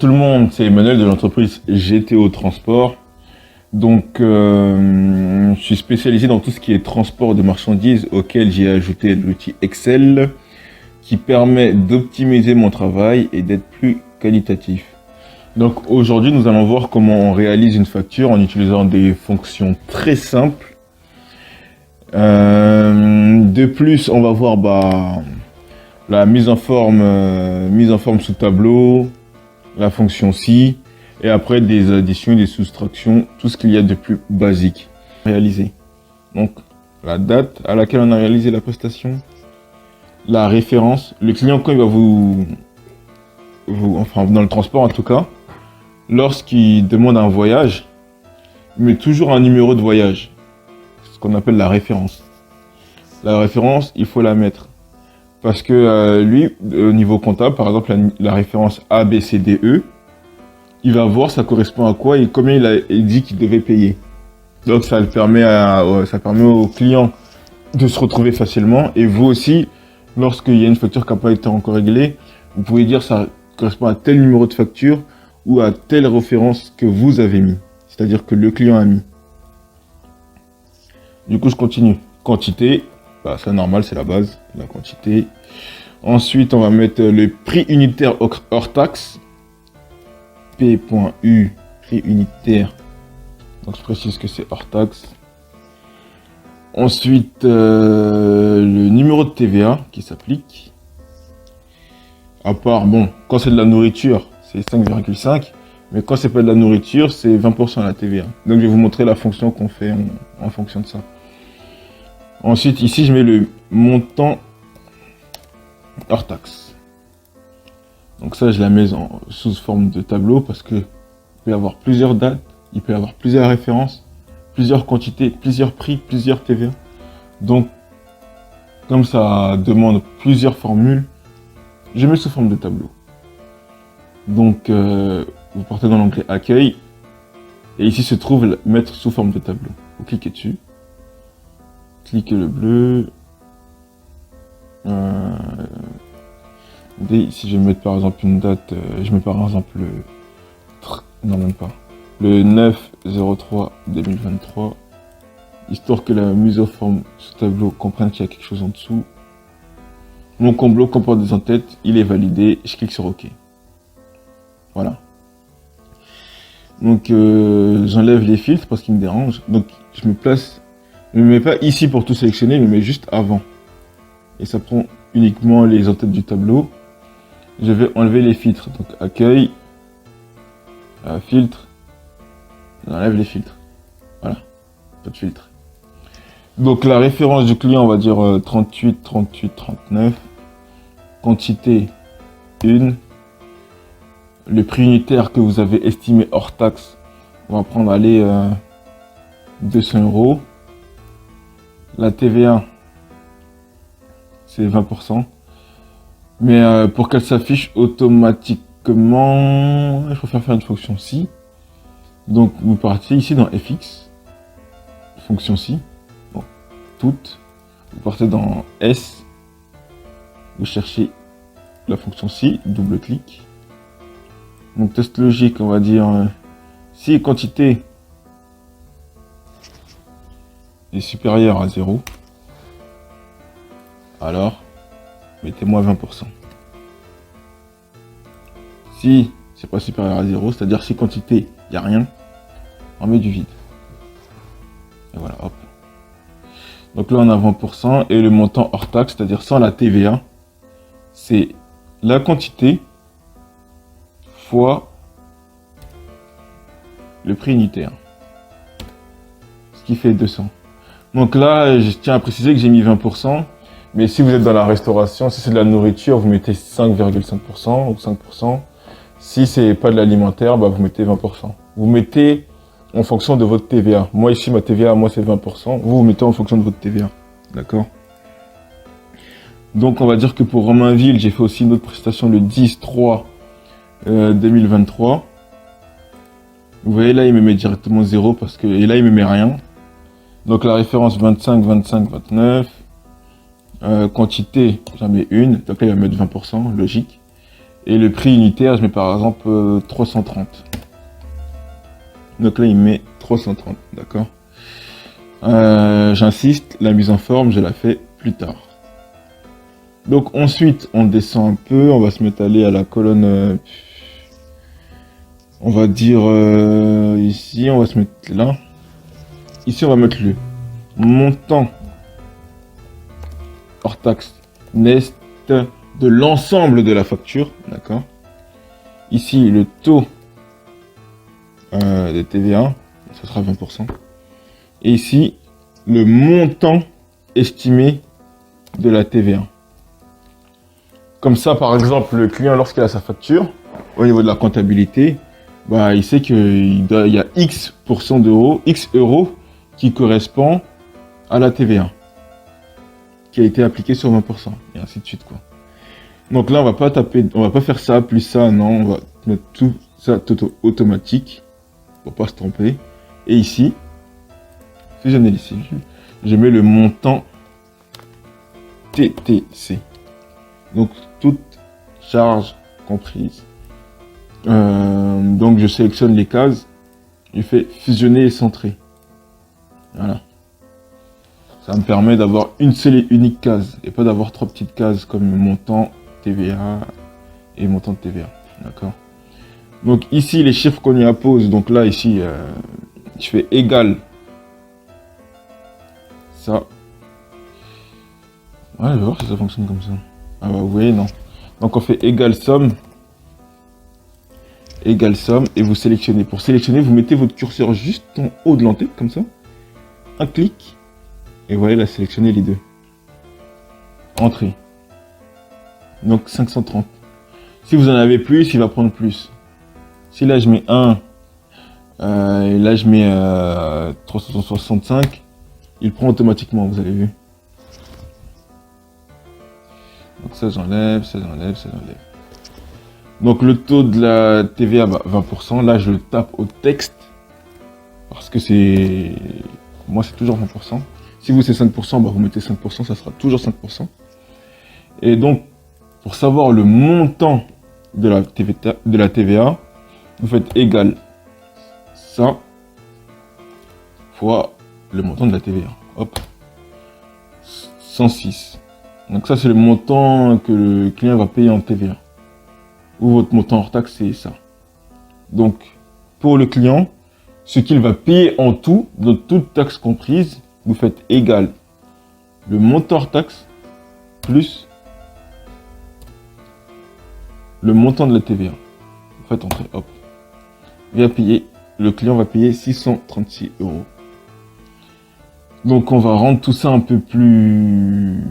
tout le monde, c'est Emmanuel de l'entreprise GTO Transport. Donc, je suis spécialisé dans tout ce qui est transport de marchandises, auquel j'ai ajouté l'outil Excel qui permet d'optimiser mon travail et d'être plus qualitatif. Donc aujourd'hui, nous allons voir comment on réalise une facture en utilisant des fonctions très simples. De plus, on va voir la mise en forme sous tableau, la fonction si, et après des additions, des soustractions, tout ce qu'il y a de plus basique réalisé. Donc la date à laquelle on a réalisé la prestation, la référence, le client quand il va enfin dans le transport en tout cas, lorsqu'il demande un voyage, il met toujours un numéro de voyage, ce qu'on appelle la référence. La référence, il faut la mettre. Parce que lui, au niveau comptable, par exemple, la référence A, B, C, D, E, il va voir ça correspond à quoi et combien il dit qu'il devait payer. Donc ça permet au client de se retrouver facilement. Et vous aussi, lorsqu'il y a une facture qui n'a pas été encore réglée, vous pouvez dire ça correspond à tel numéro de facture ou à telle référence que vous avez mis. C'est-à-dire que le client a mis. Du coup, je continue. Quantité. C'est normal, c'est la base, la quantité. Ensuite, on va mettre le prix unitaire hors taxe. P.U, prix unitaire. Donc, je précise que c'est hors taxe. Ensuite, le numéro de TVA qui s'applique. À part, quand c'est de la nourriture, c'est 5,5. Mais quand c'est pas de la nourriture, c'est 20% à la TVA. Donc, je vais vous montrer la fonction qu'on fait en fonction de ça. Ensuite, ici, je mets le montant hors taxe. Donc ça, je la mets sous forme de tableau parce que il peut y avoir plusieurs dates, il peut y avoir plusieurs références, plusieurs quantités, plusieurs prix, plusieurs TVA. Donc, comme ça demande plusieurs formules, je mets sous forme de tableau. Donc, vous partez dans l'onglet Accueil et ici se trouve mettre sous forme de tableau. Vous cliquez dessus. Cliquez le bleu. Ici, je vais mettre par exemple une date. Je mets par exemple non, même pas. Le 9/03/2023. Histoire que la mise en forme sous tableau comprenne qu'il y a quelque chose en dessous. Mon combo comporte des entêtes. Il est validé. Je clique sur OK. Voilà. Donc, j'enlève les filtres parce qu'ils me dérangent. Donc, je me place. Je ne me mets pas ici pour tout sélectionner, je me mets juste avant. Et ça prend uniquement les entêtes du tableau. Je vais enlever les filtres. Donc accueil, filtre, j'enlève les filtres. Voilà, pas de filtre. Donc la référence du client, on va dire 38, 38, 39. Quantité 1. Le prix unitaire que vous avez estimé hors taxe, on va prendre 200 €. La TVA, c'est 20%. Mais pour qu'elle s'affiche automatiquement, il faut faire une fonction si. Donc vous partez ici dans FX, fonction si, toutes. Vous partez dans S, vous cherchez la fonction si, double clic. Donc test logique, on va dire si quantité est supérieur à 0, alors mettez-moi 20%. Si c'est pas supérieur à 0, c'est-à-dire si quantité, il n'y a rien, on met du vide. Et voilà, hop. Donc là on a 20% et le montant hors taxe, c'est-à-dire sans la TVA, c'est la quantité fois le prix unitaire. Ce qui fait 200. Donc là, je tiens à préciser que j'ai mis 20%, mais si vous êtes dans la restauration, si c'est de la nourriture, vous mettez 5,5% ou 5%. Si c'est pas de l'alimentaire, vous mettez 20%. Vous mettez en fonction de votre TVA. Moi ici, ma TVA, moi c'est 20%. Vous mettez en fonction de votre TVA. D'accord? Donc on va dire que pour Romainville, j'ai fait aussi une autre prestation le 10/3/2023. Vous voyez là, il me met directement 0 parce que... Et là, il me met rien. Donc la référence 25, 25, 29. Quantité, j'en mets une. Donc là, il va mettre 20%, logique. Et le prix unitaire, je mets par exemple 330. Donc là, il met 330, d'accord. J'insiste, la mise en forme, je la fais plus tard. Donc ensuite, on descend un peu, on va se mettre à aller à la colonne, on va dire ici, on va se mettre là. Ici, on va mettre le montant hors taxe net de l'ensemble de la facture, d'accord. Ici, le taux de TVA, ce sera 20%. Et ici, le montant estimé de la TVA. Comme ça, par exemple, le client, lorsqu'il a sa facture, au niveau de la comptabilité, bah, il sait qu'il y a X% d'euros, X euros qui correspond à la TVA, qui a été appliquée sur 20%, et ainsi de suite, quoi. Donc là, on va pas taper, on va pas faire ça, plus ça, non, on va mettre tout ça tout automatique, pour pas se tromper. Et ici, fusionner ici, je mets le montant TTC. Donc, toute charge comprise. Donc, je sélectionne les cases. Je fais fusionner et centrer. Voilà. Ça me permet d'avoir une seule et unique case. Et pas d'avoir 3 petites cases comme montant TVA et montant de TVA. D'accord. Donc, ici, les chiffres qu'on y appose. Donc là, ici, je fais égal. Ça. Ouais, je vais voir si ça fonctionne comme ça. Ah bah vous voyez, non. Donc on fait égale somme, et vous sélectionnez. Pour sélectionner, vous mettez votre curseur juste en haut de l'entête, comme ça. Un clic, et voilà, là, sélectionner les deux. Entrée. Donc 530. Si vous en avez plus, il va prendre plus. Si là je mets 1, et là je mets 365, il prend automatiquement, vous avez vu. Donc ça j'enlève, ça j'enlève, ça j'enlève. Donc le taux de la TVA, bah, 20%. Là je le tape au texte. Parce que c'est... Moi c'est toujours 20%. Si vous c'est 5%, bah, vous mettez 5%, ça sera toujours 5%. Et donc, pour savoir le montant de la TVA, vous faites égal ça fois le montant de la TVA. Hop. 106. Donc ça, c'est le montant que le client va payer en TVA. Ou votre montant hors taxe, c'est ça. Donc, pour le client, ce qu'il va payer en tout, dans toute taxe comprise, vous faites égal le montant hors taxe plus le montant de la TVA. Vous faites entrer, hop. Il va payer, le client va payer 636 €. Donc, on va rendre tout ça un peu plus